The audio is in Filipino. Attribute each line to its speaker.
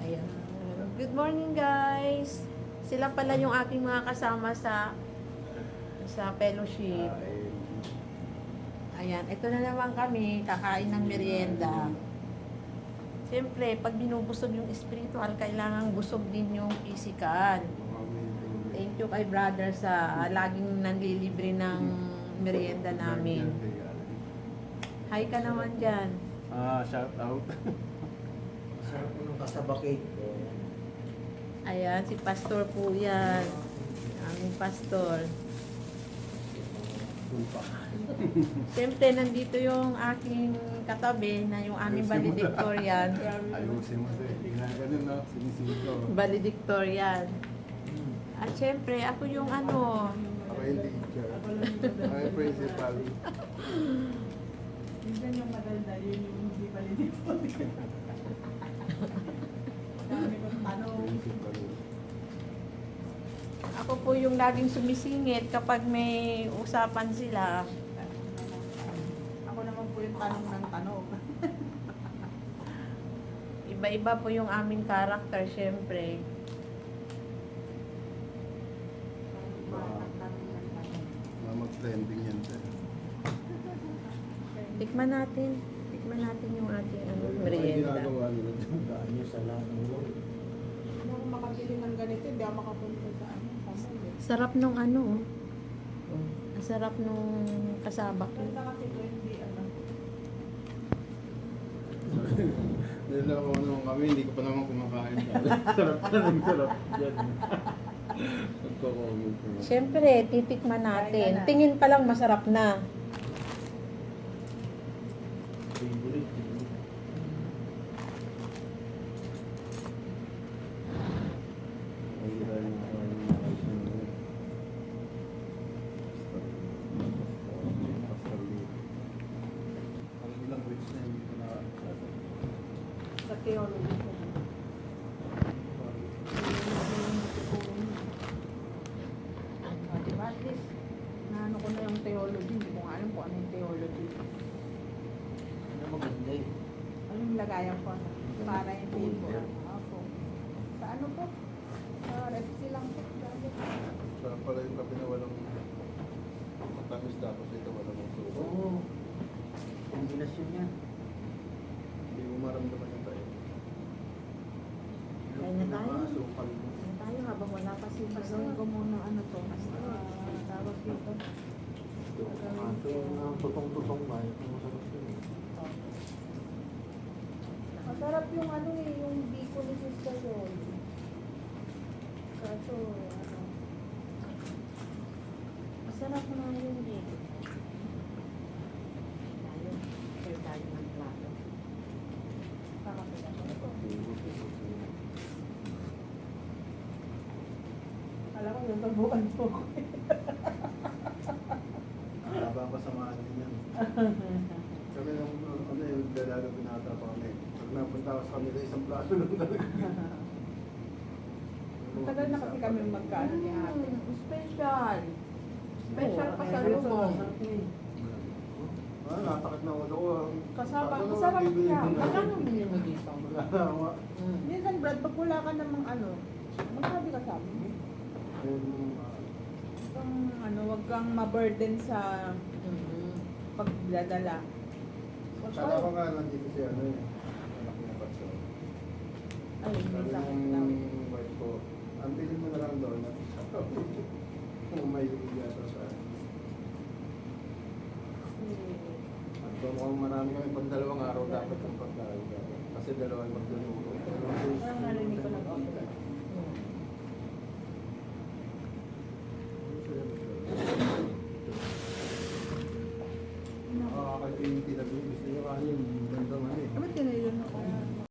Speaker 1: Ayan. Good morning, guys. Sila pala yung aking mga kasama sa fellowship. Ayan, ito na naman kami, kakain ng merienda. Siyempre, pag binubusog yung spiritual, kailangan busog din yung physical. Thank you kay brother sa laging nanlilibre ng merienda namin. Hi ka naman dyan.
Speaker 2: Shout out.
Speaker 3: Sarap po ng kasaba cake.
Speaker 1: Ayan, si pastor po yan. Aming pastor.
Speaker 3: Tulpa.
Speaker 1: Siyempre, nandito yung aking katabi na yung aming valedictorian.
Speaker 2: Ayusin mo din. Ginaganon na. Sinisito.
Speaker 1: Valedictorian. At siyempre, ako yung ano,
Speaker 2: Ako yung teacher. Ako yung principal.
Speaker 4: Minsan yung madaldal, yun yung hindi palilito. Dami kong tanong.
Speaker 2: Principal.
Speaker 1: ako po yung laging sumisingit kapag may usapan sila.
Speaker 4: Ako naman po yung tanong ng tanong.
Speaker 1: Iba-iba po yung aming karakter, siyempre.
Speaker 2: Mag-trending yan sir.
Speaker 1: Tikman natin. Tikman natin yung ating ano,
Speaker 2: Ano
Speaker 1: merienda.
Speaker 2: ginagawa nila dyan?
Speaker 3: Daan nyo sa lahat ng ulo.
Speaker 4: Hindi ako makabili ng ganito, hindi ako makapunta sa ano. Sa mall eh.
Speaker 1: Sarap nung ano. Ang sarap nung kasabak.
Speaker 4: Ganda kasi ko hindi ano.
Speaker 2: Nilako naman kami, hindi ko pa naman kumakain. Sarap na rin, sarap. Yan. Nagko-comment ko.
Speaker 1: Siyempre, titikman natin. Tingin pa lang masarap na.
Speaker 3: Favorite.
Speaker 2: Ang ilang weeks na hindi ko na
Speaker 4: Sa theology ko. Diba at least, naano ko na yung theology, hindi ko nga alam kung ano yung theology.
Speaker 3: Ano maganda eh.
Speaker 4: Ano yung lagayan ko? Para hindi po. Ako. Sa ano po? Sa ref silang po.
Speaker 2: Sarap pala yung kape na walang matamis tapos ito walang suso.
Speaker 3: Oo. Kombinasyon yan.
Speaker 2: Hindi mo maramdaman yung tayo.
Speaker 1: Kaya na tayo.
Speaker 2: Asukal mo.
Speaker 1: Tayo habang wala pa si
Speaker 4: Gawin ko muna ano to. Tawag dito.
Speaker 3: Ito yung tutong-tutong ba? Ito masarap yun eh.
Speaker 4: Masarap yung ano eh, yung biko ni Sister Yol. Kaso, ano,
Speaker 1: Masarap na yun din. Tayo. Share tayo ng plato.
Speaker 4: kakapit ako ito. Alam ko yung tabuan po ko.
Speaker 2: Habang kasamahan din yan. Kami lang, ano yung dalaga pinata pa kami. Pag napunta ako sa kanila, isang plato lang talaga.
Speaker 4: Tagal na kasi kami magkaano ni ate.
Speaker 1: Special. Special pa sa lubong.
Speaker 2: Natakot na ulo ko.
Speaker 4: Kasama,
Speaker 2: Ano
Speaker 4: kasama
Speaker 2: naman bibili
Speaker 4: siya.
Speaker 2: ko na?
Speaker 4: Magkano bili mo dito?
Speaker 2: Wala.
Speaker 4: Minsan Brad, pag wala ka namang ano, magsabi ka sa amin. Huwag kang, ano, wag kang ma-burden sa pagdadala. Wag
Speaker 2: Kala ko
Speaker 4: ka,
Speaker 2: nga nandito si ano eh. Anak niya Paso.
Speaker 4: ay, may
Speaker 2: Sabi
Speaker 4: sakit
Speaker 2: ng
Speaker 4: daw.
Speaker 2: wife ko, ang bilhin mo na lang doon. Kung may yata sa at kung mukhang marami kami pang 2 araw dapat ang pagkain. Kasi 2 magduluto.
Speaker 4: Parang narinig ko lang.